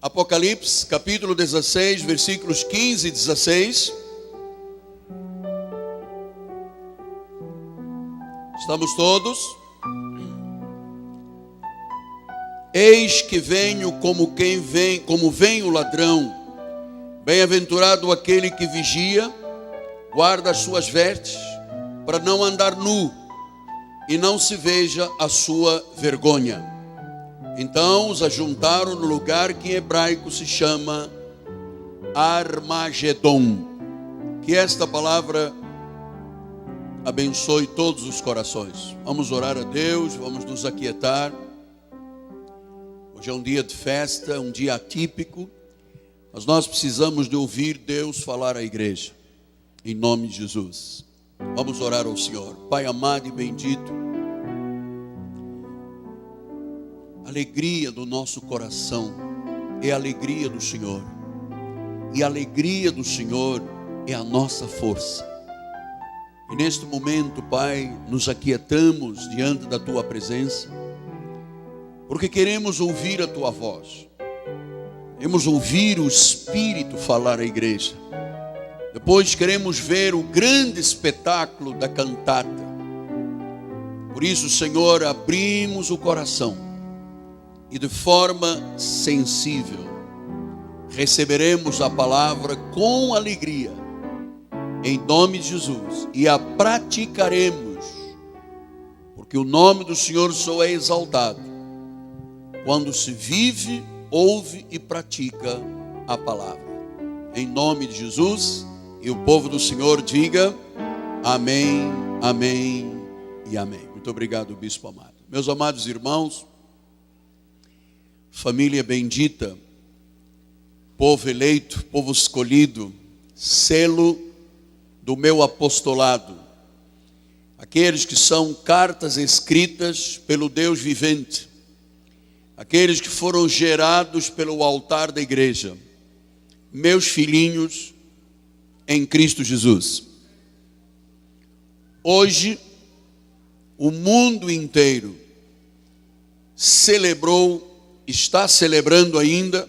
Apocalipse, capítulo 16, versículos 15 e 16. Estamos todos? Eis que venho como vem o ladrão. Bem-aventurado aquele que vigia, guarda as suas vestes, para não andar nu e não se veja a sua vergonha. Então os ajuntaram no lugar que em hebraico se chama Armagedon. Que esta palavra abençoe todos os corações. Vamos orar a Deus, vamos nos aquietar. Hoje é um dia de festa, um dia atípico, mas nós precisamos de ouvir Deus falar à igreja, em nome de Jesus. Vamos orar ao Senhor. Pai amado e bendito, a alegria do nosso coração é a alegria do Senhor, e a alegria do Senhor é a nossa força. E neste momento, Pai, nos aquietamos diante da Tua presença, porque queremos ouvir a Tua voz, queremos ouvir o Espírito falar à igreja. Depois queremos ver o grande espetáculo da cantata. Por isso, Senhor, abrimos o coração e de forma sensível receberemos a palavra com alegria, em nome de Jesus, e a praticaremos, porque o nome do Senhor só é exaltado quando se vive, ouve e pratica a palavra. Em nome de Jesus, e o povo do Senhor diga amém, amém e amém. Muito obrigado, bispo amado. Meus amados irmãos, família bendita, povo eleito, povo escolhido, selo do meu apostolado, aqueles que são cartas escritas pelo Deus vivente, aqueles que foram gerados pelo altar da igreja, meus filhinhos em Cristo Jesus. Hoje, o mundo inteiro está celebrando ainda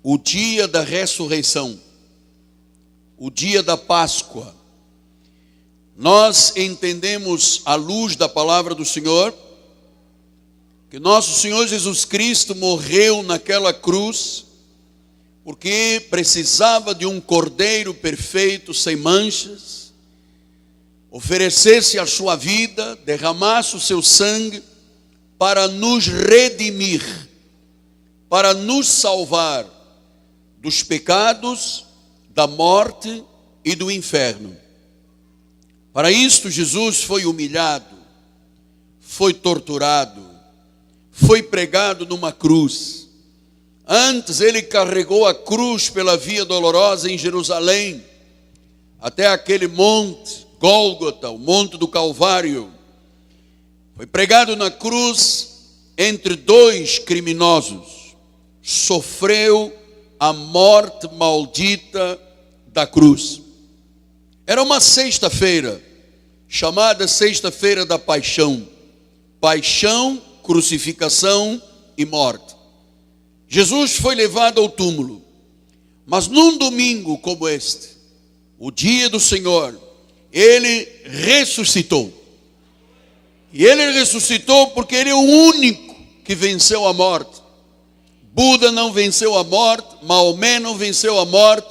o dia da ressurreição, o dia da Páscoa. Nós entendemos, à luz da palavra do Senhor, que nosso Senhor Jesus Cristo morreu naquela cruz, porque precisava de um cordeiro perfeito, sem manchas, oferecesse a sua vida, derramasse o seu sangue, para nos redimir, para nos salvar dos pecados, da morte e do inferno. Para isto Jesus foi humilhado, foi torturado, foi pregado numa cruz. Antes ele carregou a cruz pela via dolorosa em Jerusalém, até aquele monte, Gólgota, o monte do Calvário. Foi pregado na cruz entre dois criminosos. Sofreu a morte maldita da cruz. Era uma sexta-feira, chamada Sexta-feira da Paixão. Paixão, crucificação e morte. Jesus foi levado ao túmulo, mas num domingo como este, o dia do Senhor, ele ressuscitou. E ele ressuscitou porque ele é o único que venceu a morte. Buda não venceu a morte, Maomé não venceu a morte,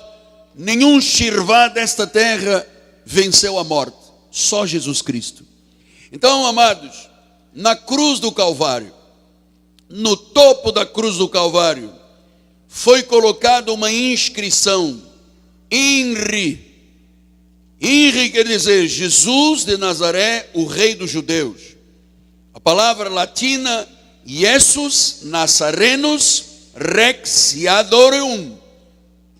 nenhum Shirvá desta terra venceu a morte, só Jesus Cristo. Então, amados, na cruz do Calvário, no topo da cruz do Calvário, foi colocada uma inscrição, INRI. INRI quer dizer Jesus de Nazaré, o Rei dos Judeus. A palavra latina, Jesus Nazarenus Rex Iadoreum.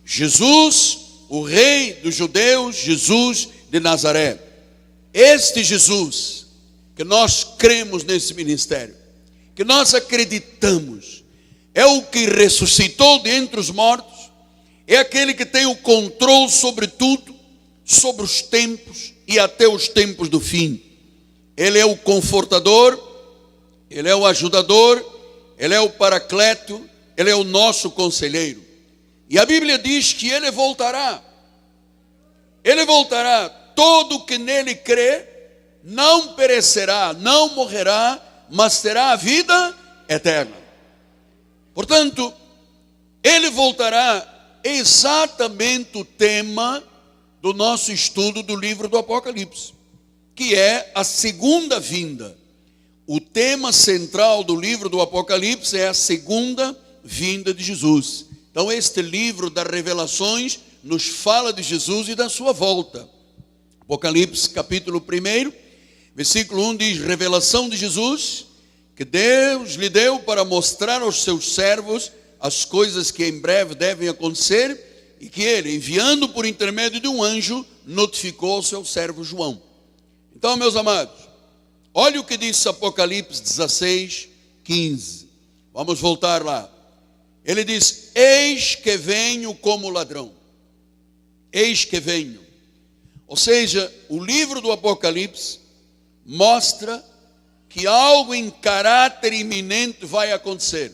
Jesus, o Rei dos Judeus, Jesus de Nazaré. Este Jesus, que nós cremos nesse ministério, que nós acreditamos, é o que ressuscitou dentre os mortos, é aquele que tem o controle sobre tudo, sobre os tempos e até os tempos do fim. Ele é o confortador, ele é o ajudador, ele é o paracleto, Ele é o nosso conselheiro. E a Bíblia diz que Ele voltará. Ele voltará. Todo que nele crê não perecerá, não morrerá, mas terá a vida eterna. Portanto, Ele voltará, exatamente o tema do nosso estudo do livro do Apocalipse, que é a segunda vinda. O tema central do livro do Apocalipse é a segunda vinda de Jesus. Então este livro das revelações nos fala de Jesus e da sua volta. Apocalipse capítulo 1, versículo 1 diz: revelação de Jesus, que Deus lhe deu para mostrar aos seus servos as coisas que em breve devem acontecer, e que ele, enviando por intermédio de um anjo, notificou ao seu servo João. Então, meus amados, olha o que diz Apocalipse 16, 15. Vamos voltar lá. Ele diz: eis que venho como ladrão. Eis que venho. Ou seja, o livro do Apocalipse mostra que algo em caráter iminente vai acontecer.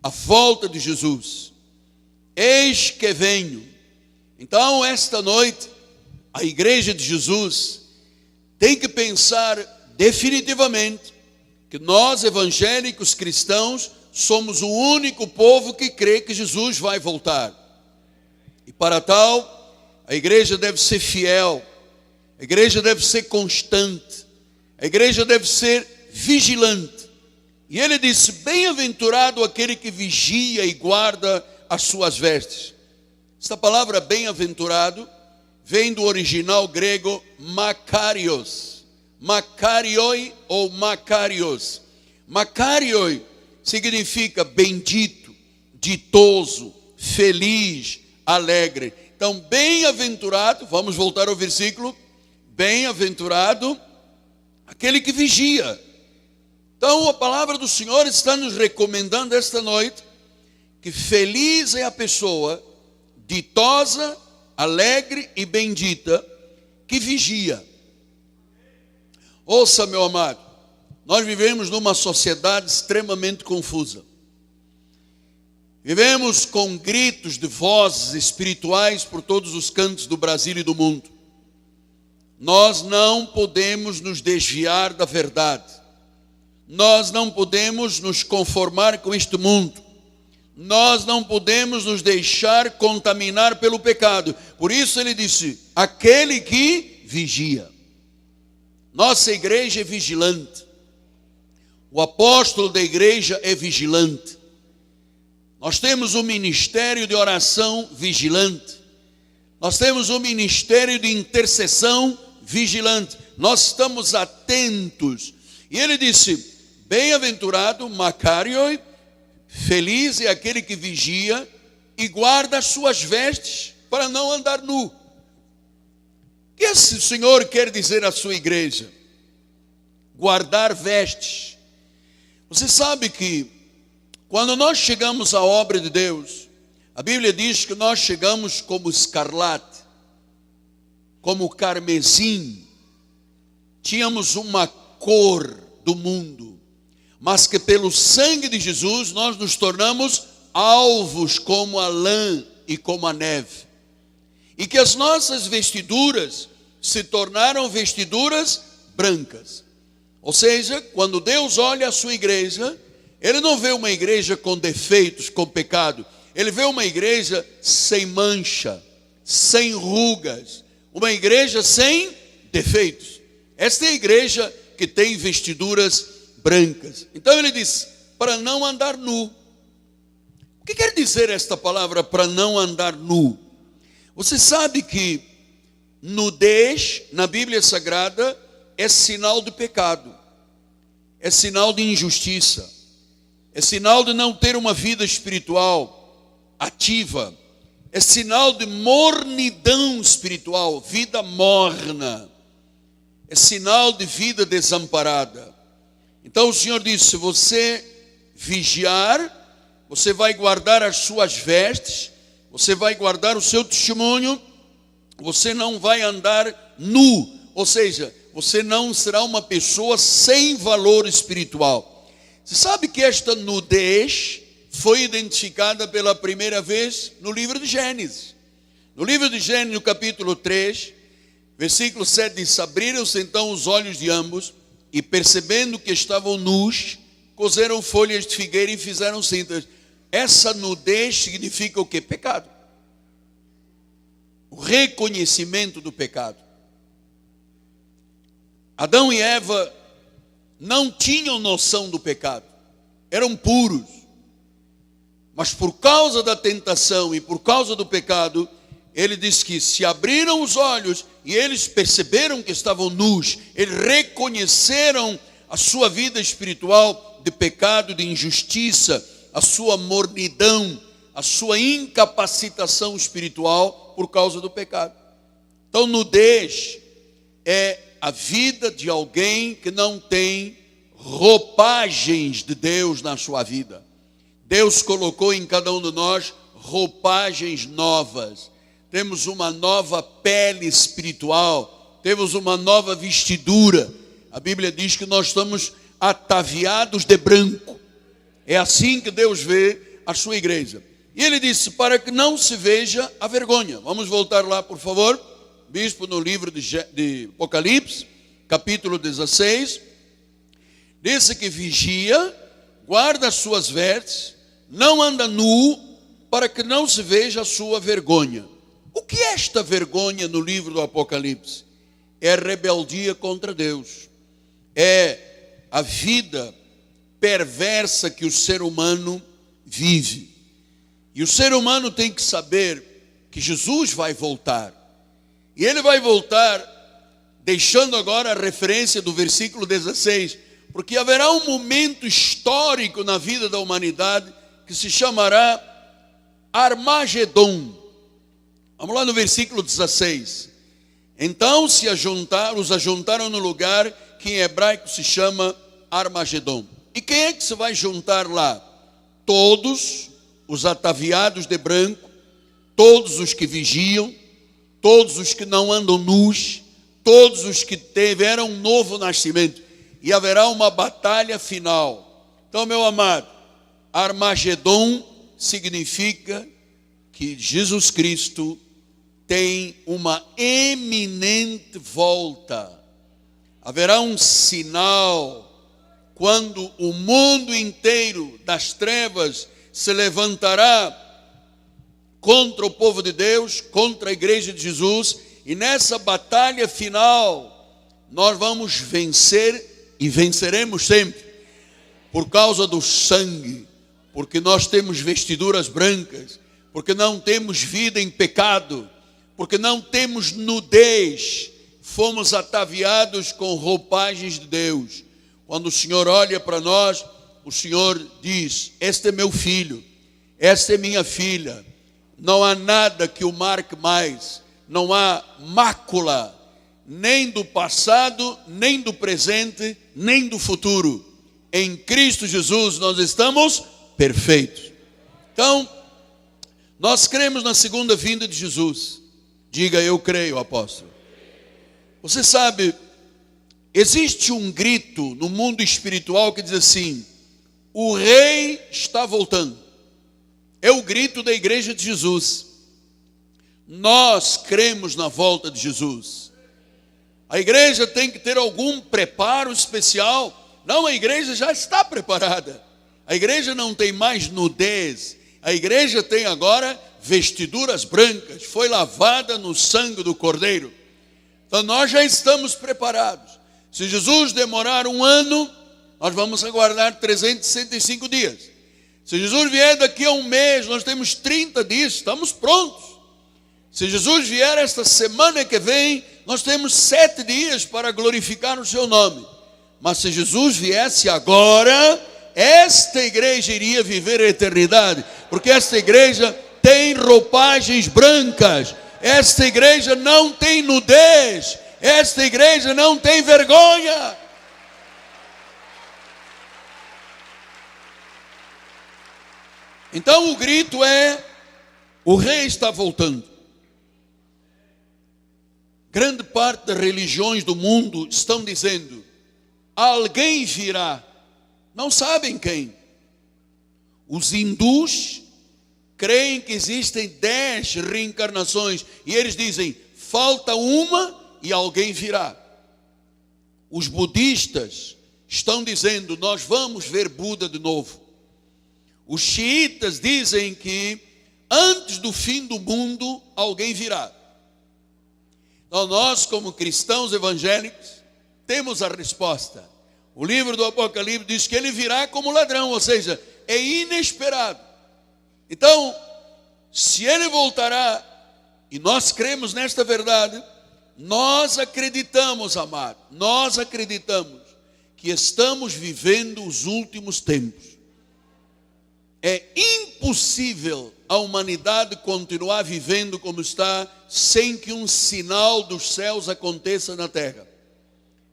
A volta de Jesus. Eis que venho. Então, esta noite, a igreja de Jesus tem que pensar definitivamente que nós, evangélicos cristãos, somos o único povo que crê que Jesus vai voltar. E para tal, a igreja deve ser fiel, a igreja deve ser constante, a igreja deve ser vigilante. E ele disse: bem-aventurado aquele que vigia e guarda as suas vestes. Esta palavra bem-aventurado vem do original grego makarios. Makarioi ou makarios. Makarioi significa bendito, ditoso, feliz, alegre. Então, bem-aventurado, vamos voltar ao versículo, bem-aventurado aquele que vigia. Então, a palavra do Senhor está nos recomendando esta noite que feliz é a pessoa ditosa, alegre e bendita que vigia. Ouça, meu amado, nós vivemos numa sociedade extremamente confusa. Vivemos com gritos de vozes espirituais por todos os cantos do Brasil e do mundo. Nós não podemos nos desviar da verdade. Nós não podemos nos conformar com este mundo. Nós não podemos nos deixar contaminar pelo pecado. Por isso ele disse: aquele que vigia. Nossa igreja é vigilante. O apóstolo da igreja é vigilante. Nós temos um ministério de oração vigilante. Nós temos um ministério de intercessão vigilante. Nós estamos atentos. E ele disse: bem-aventurado, Macarioi, feliz é aquele que vigia e guarda as suas vestes para não andar nu. O que esse Senhor quer dizer à sua igreja? Guardar vestes. Você sabe que quando nós chegamos à obra de Deus, a Bíblia diz que nós chegamos como escarlate, como carmesim. Tínhamos uma cor do mundo, mas que pelo sangue de Jesus nós nos tornamos alvos como a lã e como a neve. E que as nossas vestiduras se tornaram vestiduras brancas. Ou seja, quando Deus olha a sua igreja, Ele não vê uma igreja com defeitos, com pecado. Ele vê uma igreja sem mancha, sem rugas, uma igreja sem defeitos. Esta é a igreja que tem vestiduras brancas. Então ele diz: para não andar nu. O que quer dizer esta palavra, para não andar nu? Você sabe que nudez na Bíblia Sagrada é sinal de pecado, é sinal de injustiça, é sinal de não ter uma vida espiritual ativa, é sinal de mornidão espiritual, vida morna, é sinal de vida desamparada. Então o Senhor disse: se você vigiar, você vai guardar as suas vestes, você vai guardar o seu testemunho, você não vai andar nu, ou seja, você não será uma pessoa sem valor espiritual. Você sabe que esta nudez foi identificada pela primeira vez no livro de Gênesis. No livro de Gênesis, no capítulo 3, versículo 7 diz: abriram-se então os olhos de ambos, e percebendo que estavam nus, coseram folhas de figueira e fizeram cintas. Essa nudez significa o quê? Pecado. O reconhecimento do pecado. Adão e Eva não tinham noção do pecado. Eram puros. Mas por causa da tentação e por causa do pecado, ele diz que se abriram os olhos e eles perceberam que estavam nus. Eles reconheceram a sua vida espiritual de pecado, de injustiça, a sua mornidão, a sua incapacitação espiritual por causa do pecado. Então, nudez é a vida de alguém que não tem roupagens de Deus na sua vida. Deus colocou em cada um de nós roupagens novas. Temos uma nova pele espiritual, temos uma nova vestidura. A Bíblia diz que nós estamos ataviados de branco. É assim que Deus vê a sua igreja. E ele disse, para que não se veja a vergonha. Vamos voltar lá, por favor. Bispo, no livro de Apocalipse, capítulo 16. Disse que vigia, guarda as suas vestes, não anda nu, para que não se veja a sua vergonha. O que é esta vergonha no livro do Apocalipse? É a rebeldia contra Deus. É a vida perversa que o ser humano vive. E o ser humano tem que saber que Jesus vai voltar. E ele vai voltar, deixando agora a referência do versículo 16, porque haverá um momento histórico na vida da humanidade que se chamará Armagedon. Vamos lá no versículo 16. Então os ajuntaram no lugar que em hebraico se chama Armagedon. E quem é que se vai juntar lá? Todos os ataviados de branco, todos os que vigiam, todos os que não andam nus, todos os que tiveram um novo nascimento. E haverá uma batalha final. Então, meu amado, Armagedon significa que Jesus Cristo tem uma eminente volta. Haverá um sinal quando o mundo inteiro das trevas se levantará contra o povo de Deus, contra a igreja de Jesus, e nessa batalha final nós vamos vencer e venceremos sempre, por causa do sangue, porque nós temos vestiduras brancas, porque não temos vida em pecado, porque não temos nudez, fomos ataviados com roupagens de Deus. Quando o Senhor olha para nós, o Senhor diz, este é meu filho, esta é minha filha, não há nada que o marque mais, não há mácula, nem do passado, nem do presente, nem do futuro. Em Cristo Jesus nós estamos perfeitos. Então, nós cremos na segunda vinda de Jesus. Diga, eu creio, apóstolo. Você sabe, existe um grito no mundo espiritual que diz assim, o rei está voltando. É o grito da igreja de Jesus. Nós cremos na volta de Jesus. A igreja tem que ter algum preparo especial. Não, a igreja já está preparada. A igreja não tem mais nudez. A igreja tem agora vestiduras brancas. Foi lavada no sangue do Cordeiro. Então nós já estamos preparados. Se Jesus demorar 1 ano, nós vamos aguardar 365 dias. Se Jesus vier daqui a 1 mês, nós temos 30 dias, estamos prontos. Se Jesus vier esta semana que vem, nós temos 7 dias para glorificar o seu nome. Mas se Jesus viesse agora, esta igreja iria viver a eternidade, porque esta igreja tem roupagens brancas, esta igreja não tem nudez, esta igreja não tem vergonha. Então o grito é, o rei está voltando. Grande parte das religiões do mundo estão dizendo, alguém virá, não sabem quem. Os hindus creem que existem 10 reencarnações e eles dizem, falta uma e alguém virá. Os budistas estão dizendo, nós vamos ver Buda de novo. Os xiitas dizem que antes do fim do mundo alguém virá. Então nós, como cristãos evangélicos, temos a resposta. O livro do Apocalipse diz que ele virá como ladrão, ou seja, é inesperado. Então, se ele voltará, e nós cremos nesta verdade, nós acreditamos, amado, nós acreditamos que estamos vivendo os últimos tempos. É impossível a humanidade continuar vivendo como está, sem que um sinal dos céus aconteça na terra.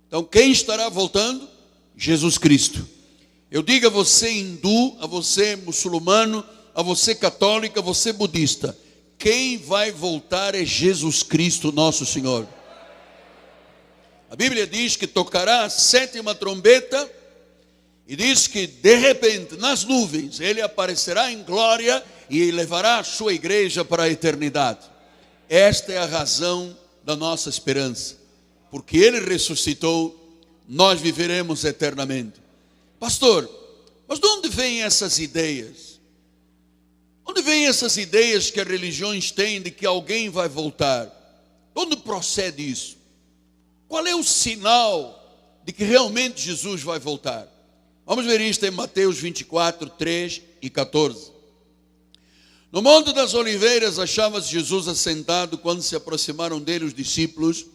Então, quem estará voltando? Jesus Cristo. Eu digo a você hindu, a você muçulmano, a você católico, a você budista, quem vai voltar é Jesus Cristo, nosso Senhor. A Bíblia diz que tocará a 7ª trombeta e diz que de repente nas nuvens ele aparecerá em glória e levará a sua igreja para a eternidade. Esta é a razão da nossa esperança, porque ele ressuscitou, nós viveremos eternamente. Pastor, mas de onde vêm essas ideias? Onde vêm essas ideias que as religiões têm de que alguém vai voltar? De onde procede isso? Qual é o sinal de que realmente Jesus vai voltar? Vamos ver isto em Mateus 24, 3 e 14. No Monte das Oliveiras achava-se Jesus assentado quando se aproximaram dele os discípulos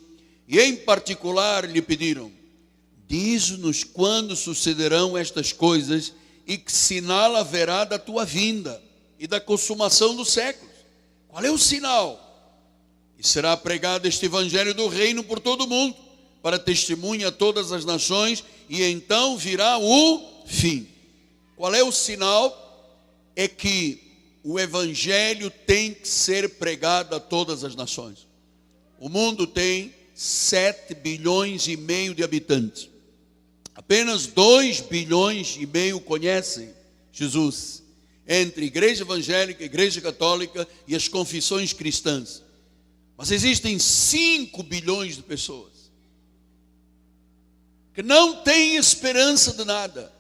e em particular lhe pediram, diz-nos quando sucederão estas coisas e que sinal haverá da tua vinda e da consumação dos séculos. Qual é o sinal? E será pregado este evangelho do reino por todo o mundo, para testemunha a todas as nações, e então virá o fim. Qual é o sinal? É que o evangelho tem que ser pregado a todas as nações. O mundo tem 7 bilhões e meio de habitantes. Apenas 2 bilhões e meio conhecem Jesus, entre igreja evangélica, igreja católica e as confissões cristãs. Mas existem 5 bilhões de pessoas que não têm esperança de nada,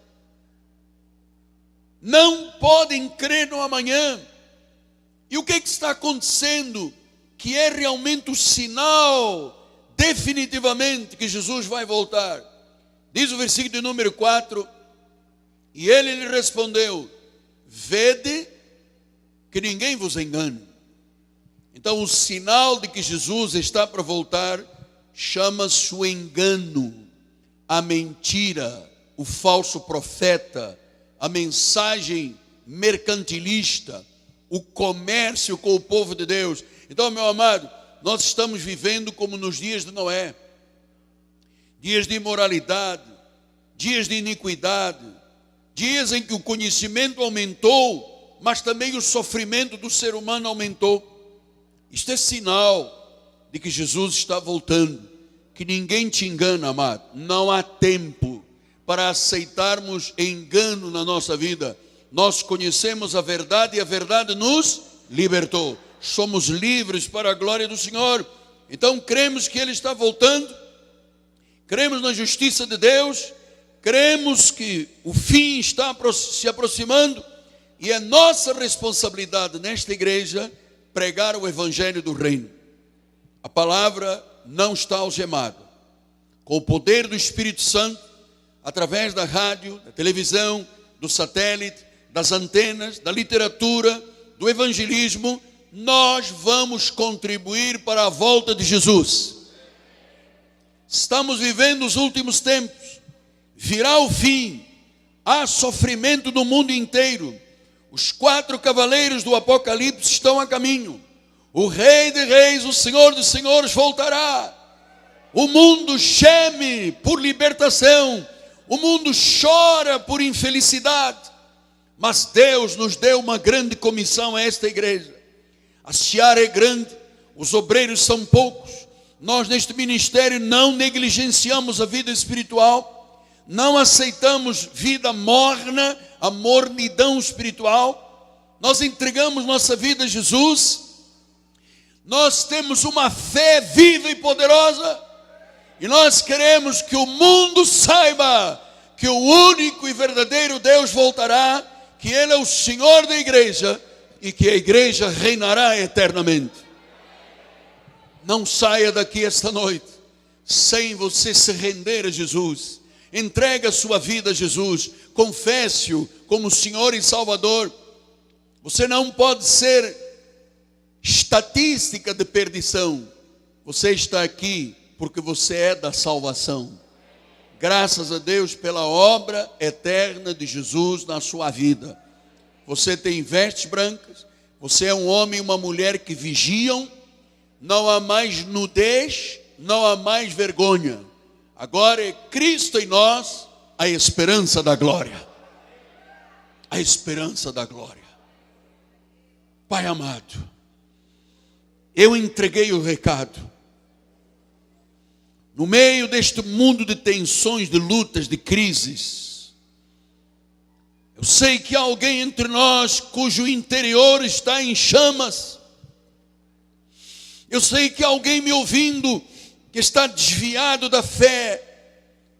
não podem crer no amanhã. E o que está acontecendo que é realmente o sinal definitivamente que Jesus vai voltar? Diz o versículo de número 4, e ele lhe respondeu, vede que ninguém vos engane. Então o sinal de que Jesus está para voltar chama-se o engano, a mentira, o falso profeta, a mensagem mercantilista, o comércio com o povo de Deus. Então, meu amado, nós estamos vivendo como nos dias de Noé. Dias de imoralidade, dias de iniquidade, dias em que o conhecimento aumentou, mas também o sofrimento do ser humano aumentou. Isto é sinal de que Jesus está voltando. Que ninguém te engana, amado. Não há tempo para aceitarmos engano na nossa vida. Nós conhecemos a verdade e a verdade nos libertou. Somos livres para a glória do Senhor. Então cremos que Ele está voltando. Cremos na justiça de Deus. Cremos que o fim está se aproximando. E é nossa responsabilidade nesta igreja pregar o evangelho do reino. A palavra não está algemada. Com o poder do Espírito Santo, através da rádio, da televisão, do satélite, das antenas, da literatura, do evangelismo, nós vamos contribuir para a volta de Jesus. Estamos vivendo os últimos tempos. Virá o fim. Há sofrimento no mundo inteiro. Os 4 cavaleiros do Apocalipse estão a caminho. O Rei de Reis, o Senhor dos Senhores voltará. O mundo geme por libertação. O mundo chora por infelicidade. Mas Deus nos deu uma grande comissão a esta igreja. A seara é grande, os obreiros são poucos. Nós neste ministério não negligenciamos a vida espiritual. Não aceitamos vida morna, a mornidão espiritual, nós entregamos nossa vida a Jesus, nós temos uma fé viva e poderosa, e nós queremos que o mundo saiba que o único e verdadeiro Deus voltará, que Ele é o Senhor da igreja, e que a igreja reinará eternamente. Não saia daqui esta noite sem você se render a Jesus. Entregue a sua vida a Jesus, confesse-o como Senhor e Salvador. Você não pode ser estatística de perdição. Você está aqui porque você é da salvação. Graças a Deus pela obra eterna de Jesus na sua vida. Você tem vestes brancas, você é um homem e uma mulher que vigiam, não há mais nudez, não há mais vergonha. Agora é Cristo em nós, a esperança da glória. A esperança da glória. Pai amado, eu entreguei o recado. No meio deste mundo de tensões, de lutas, de crises, eu sei que há alguém entre nós cujo interior está em chamas. Eu sei que há alguém me ouvindo que está desviado da fé,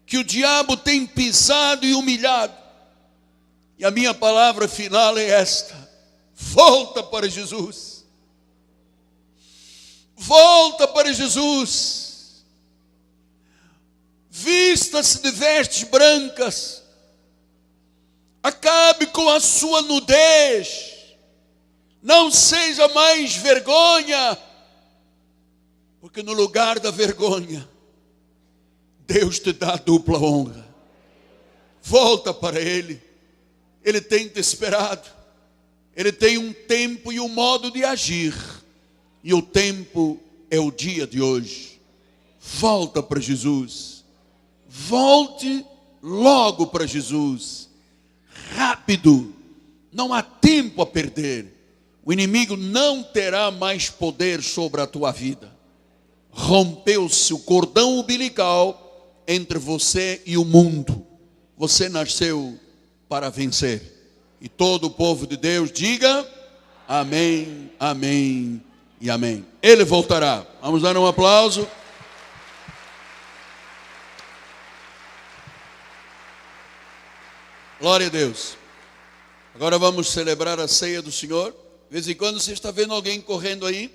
que o diabo tem pisado e humilhado. E a minha palavra final é esta: volta para Jesus. Volta para Jesus. Vista-se de vestes brancas. Acabe com a sua nudez. Não seja mais vergonha. Porque no lugar da vergonha, Deus te dá dupla honra. Volta para Ele. Ele tem te esperado. Ele tem um tempo e um modo de agir. E o tempo é o dia de hoje. Volta para Jesus. Volte logo para Jesus. Rápido. Não há tempo a perder. O inimigo não terá mais poder sobre a tua vida. Rompeu-se o cordão umbilical entre você e o mundo. Você nasceu para vencer. E todo o povo de Deus diga amém, amém e amém. Ele voltará. Vamos dar um aplauso. Glória a Deus. Agora vamos celebrar a ceia do Senhor. De vez em quando você está vendo alguém correndo aí.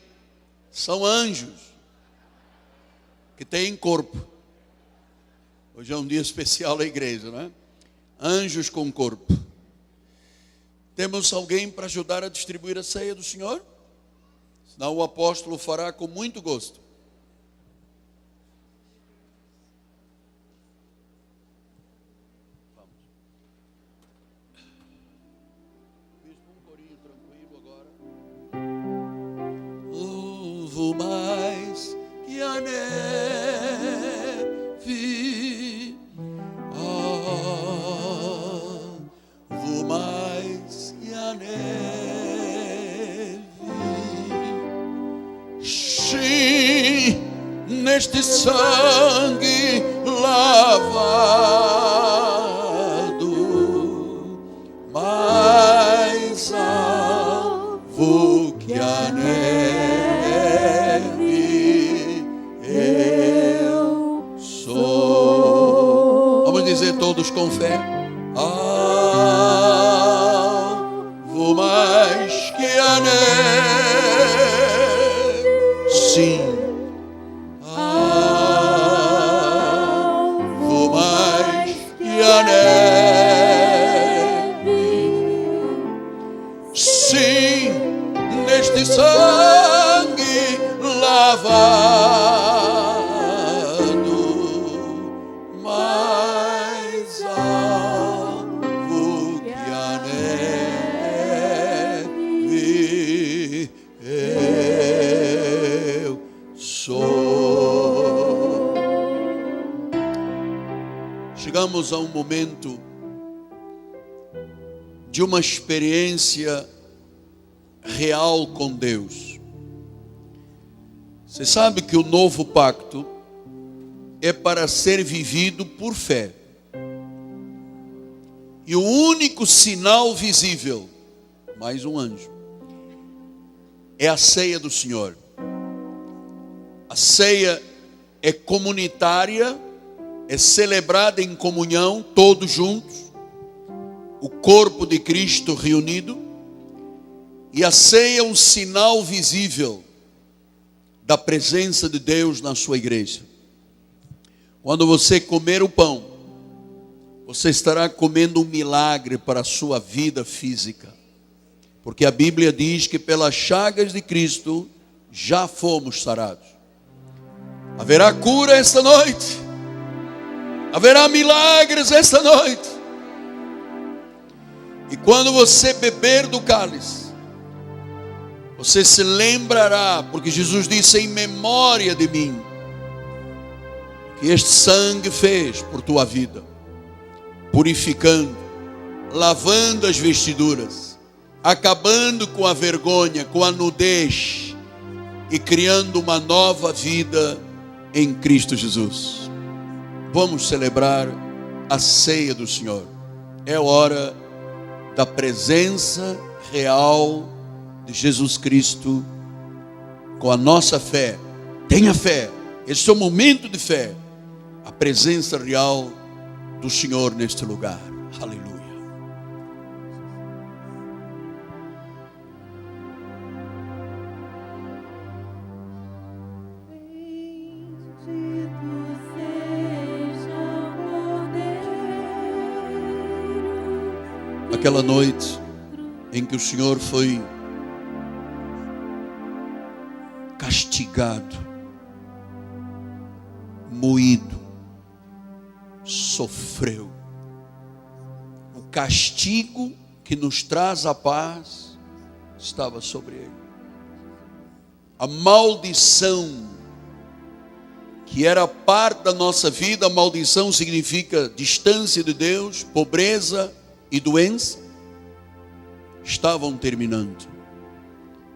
São anjos que têm corpo. Hoje é um dia especial da igreja, não é? Anjos com corpo. Temos alguém para ajudar a distribuir a ceia do Senhor? Senão o apóstolo fará com muito gosto. Vamos. Bispo, um corinho tranquilo agora. Louvo mais que a neve, louvo mais que a neve. Sim, neste sangue lavado, mais alvo que a neve, eu sou. Vamos dizer todos com fé. Alvo mais que a neve, sim. Alvo mais que a neve, sim, neste sangue lavado, mais alvo que a neve, eu sou. Chegamos a um momento de uma experiência real com Deus. Você sabe que o novo pacto é para ser vivido por fé. E o único sinal visível, mais um anjo, é a ceia do Senhor. A ceia é comunitária, é celebrada em comunhão, todos juntos, o corpo de Cristo reunido. E a ceia é um sinal visível da presença de Deus na sua igreja. Quando você comer o pão, você estará comendo um milagre para a sua vida física. Porque a Bíblia diz que pelas chagas de Cristo já fomos sarados. Haverá cura esta noite. Haverá milagres esta noite. E quando você beber do cálice, você se lembrará, porque Jesus disse: em memória de mim, que este sangue fez por tua vida, purificando, lavando as vestiduras, acabando com a vergonha, com a nudez e criando uma nova vida em Cristo Jesus. Vamos celebrar a ceia do Senhor. É hora da presença real de Jesus Cristo com a nossa fé. Tenha fé. Este é o momento de fé. A presença real do Senhor neste lugar. Aleluia. Aquela noite em que o Senhor foi castigado, moído, sofreu. O castigo que nos traz a paz estava sobre ele. A maldição que era parte da nossa vida, a maldição significa distância de Deus, pobreza e doença, estavam terminando.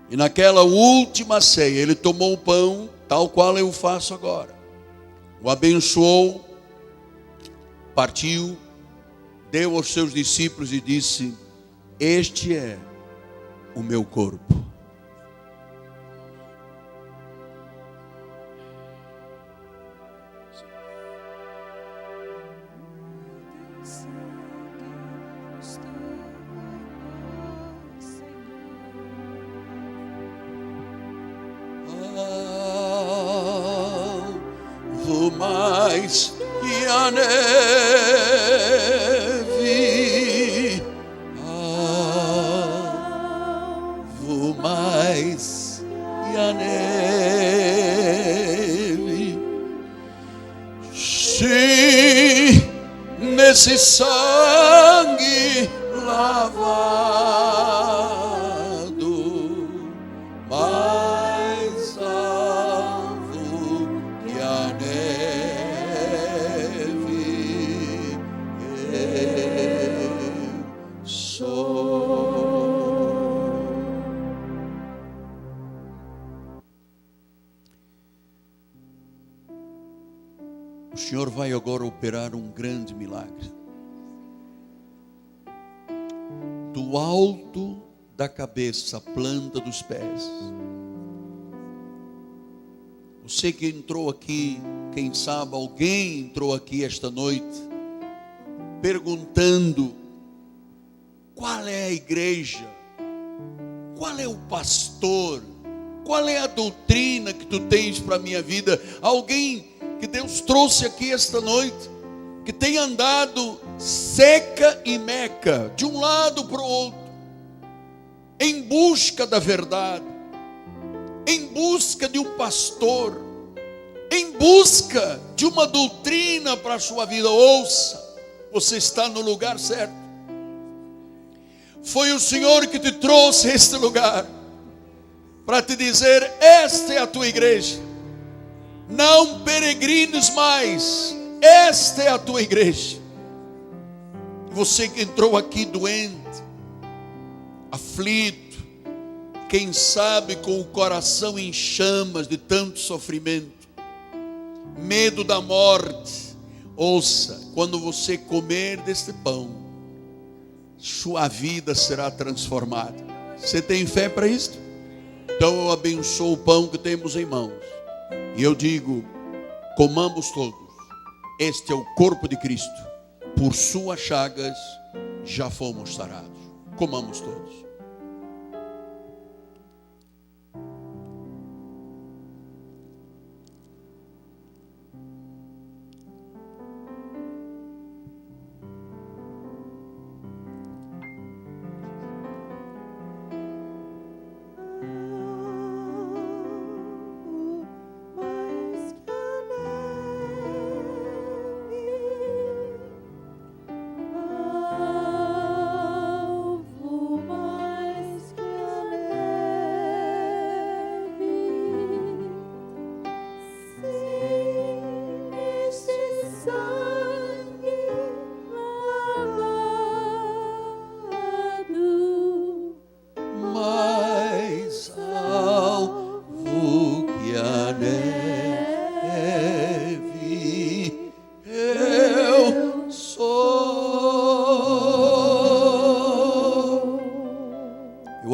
E naquela última ceia, ele tomou o pão, tal qual eu faço agora, o abençoou, partiu, deu aos seus discípulos e disse: este é o meu corpo. Mais que a neve, alvo mais que a neve, sim, nesse sangue lavado, mais alvo que a neve, eu sou. O Senhor vai agora operar um grande milagre. Do alto da cabeça, a planta dos pés. Você que entrou aqui, quem sabe alguém entrou aqui esta noite perguntando: qual é a igreja? Qual é o pastor? Qual é a doutrina que tu tens para a minha vida? Alguém que Deus trouxe aqui esta noite, que tem andado seca e meca, de um lado para o outro, em busca da verdade, em busca de um pastor, em busca de uma doutrina para a sua vida. Ouça, você está no lugar certo. Foi o Senhor que te trouxe a este lugar para te dizer: esta é a tua igreja. Não peregrines mais, esta é a tua igreja. Você que entrou aqui doente, aflito, quem sabe com o coração em chamas de tanto sofrimento, medo da morte, ouça, quando você comer deste pão, sua vida será transformada. Você tem fé para isso? Então eu abençoo o pão que temos em mãos. E eu digo, comamos todos. Este é o corpo de Cristo. Por suas chagas já fomos sarados. Comamos todos.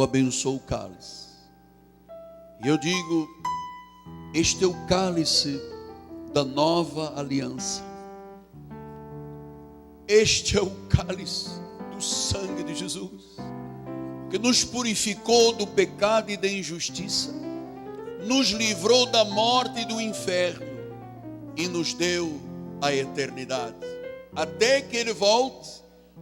Abençoo o cálice. E eu digo, este é o cálice da nova aliança. Este é o cálice do sangue de Jesus, que nos purificou do pecado e da injustiça, nos livrou da morte e do inferno e nos deu a eternidade. Até que Ele volte,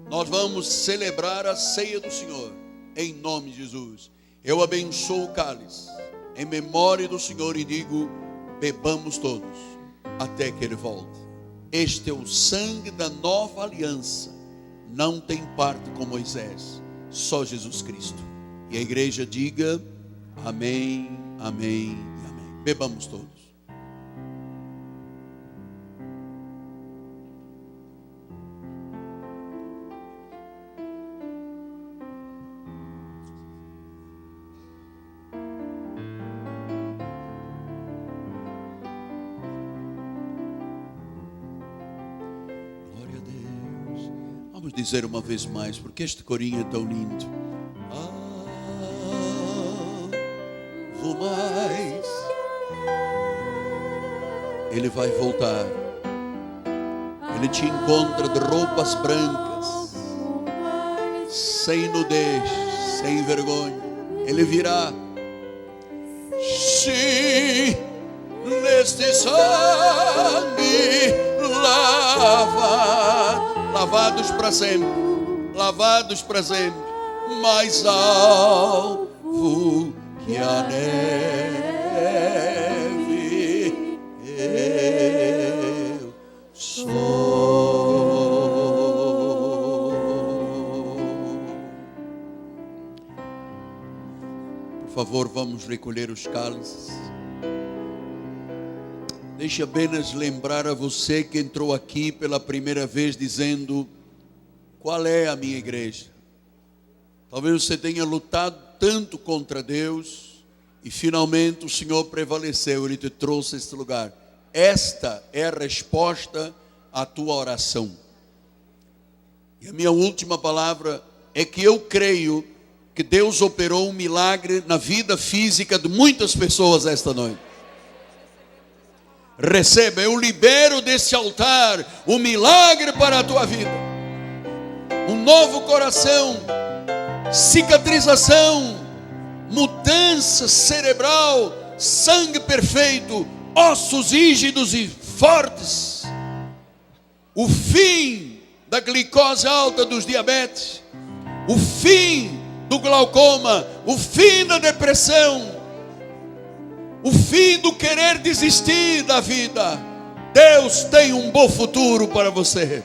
nós vamos celebrar a ceia do Senhor. Em nome de Jesus, eu abençoo o cálice em memória do Senhor e digo, bebamos todos até que Ele volte. Este é o sangue da nova aliança. Não tem parte com Moisés, só Jesus Cristo. E a igreja diga, amém, amém e amém. Bebamos todos. Vamos dizer uma vez mais, porque este corinho é tão lindo. Vou mais. Ele vai voltar. Ele te encontra de roupas brancas, sem nudez, sem vergonha. Ele virá. Sim, neste sangue lavados para sempre, lavados para sempre, mais alvo que a neve eu sou. Por favor, vamos recolher os cálices. Deixe apenas lembrar a você que entrou aqui pela primeira vez dizendo, qual é a minha igreja? Talvez você tenha lutado tanto contra Deus e finalmente o Senhor prevaleceu, Ele te trouxe a este lugar. Esta é a resposta à tua oração. E a minha última palavra é que eu creio que Deus operou um milagre na vida física de muitas pessoas esta noite. Receba, eu libero desse altar o milagre para a tua vida. Um novo coração, cicatrização, mudança cerebral, sangue perfeito, ossos rígidos e fortes. O fim da glicose alta dos diabetes, o fim do glaucoma, o fim da depressão, o fim do querer desistir da vida. Deus tem um bom futuro para você.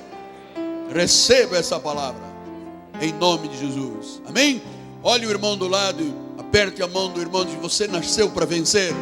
Receba essa palavra em nome de Jesus, amém? Olhe o irmão do lado, aperte a mão do irmão, diz, você nasceu para vencer.